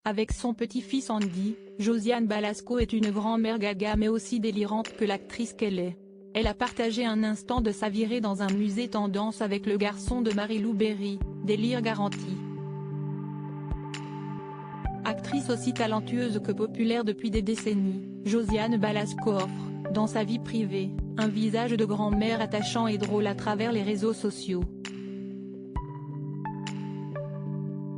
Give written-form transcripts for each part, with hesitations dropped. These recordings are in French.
Avec son petit-fils Andy, Josiane Balasco est une grand-mère gaga mais aussi délirante que l'actrice qu'elle est. Elle a partagé un instant de sa virée dans un musée tendance avec le garçon de Marie-Lou Berry, délire garanti. Actrice aussi talentueuse que populaire depuis des décennies, Josiane Balasco offre, dans sa vie privée, un visage de grand-mère attachant et drôle à travers les réseaux sociaux.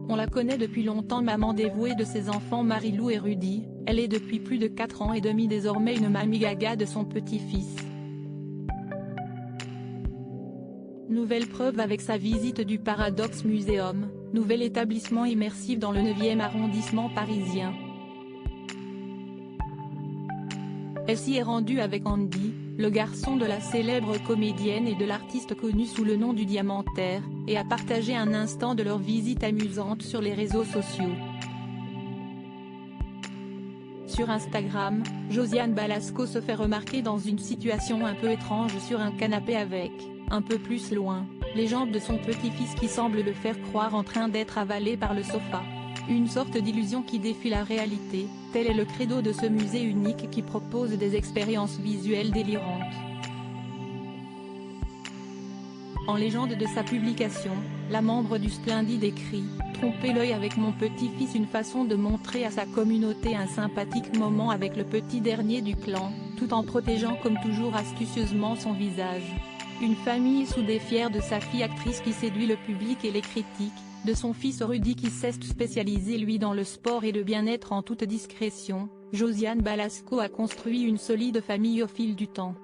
On la connaît depuis longtemps maman dévouée de ses enfants Marie-Lou et Rudy, elle est depuis plus de 4 ans et demi désormais une mamie gaga de son petit-fils. Nouvelle preuve avec sa visite du Paradox Museum, nouvel établissement immersif dans le 9e arrondissement parisien. Elle s'y est rendue avec Andy, le garçon de la célèbre comédienne et de l'artiste connu sous le nom du Diamantaire, et a partagé un instant de leur visite amusante sur les réseaux sociaux. Sur Instagram, Josiane Balasco se fait remarquer dans une situation un peu étrange sur un canapé avec, un peu plus loin, les jambes de son petit-fils qui semble le faire croire en train d'être avalé par le sofa. Une sorte d'illusion qui défie la réalité, tel est le credo de ce musée unique qui propose des expériences visuelles délirantes. En légende de sa publication, la membre du Splendide écrit « Tromper l'œil avec mon petit-fils », une façon de montrer à sa communauté un sympathique moment avec le petit dernier du clan, tout en protégeant comme toujours astucieusement son visage. Une famille soudée fière de sa fille actrice qui séduit le public et les critiques, de son fils Rudy qui s'est spécialisé lui dans le sport et le bien-être en toute discrétion, Josiane Balasco a construit une solide famille au fil du temps.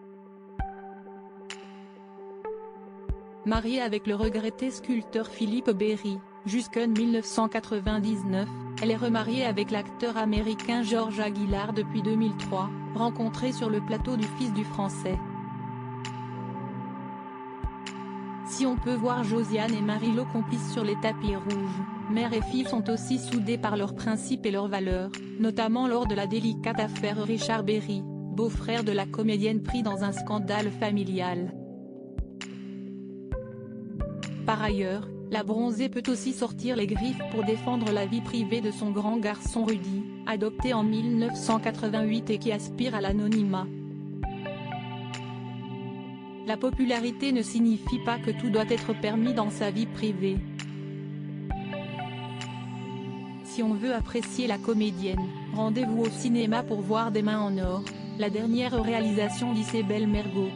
Mariée avec le regretté sculpteur Philippe Berry, jusqu'en 1999, elle est remariée avec l'acteur américain George Aguilar depuis 2003, rencontré sur le plateau du Fils du Français. Si on peut voir Josiane et Marie-Lou complices sur les tapis rouges, mère et fille sont aussi soudées par leurs principes et leurs valeurs, notamment lors de la délicate affaire Richard Berry, beau-frère de la comédienne pris dans un scandale familial. Par ailleurs, la bronzée peut aussi sortir les griffes pour défendre la vie privée de son grand garçon Rudy, adopté en 1988 et qui aspire à l'anonymat. La popularité ne signifie pas que tout doit être permis dans sa vie privée. Si on veut apprécier la comédienne, rendez-vous au cinéma pour voir Des mains en or, la dernière réalisation d'Isabelle Mergo.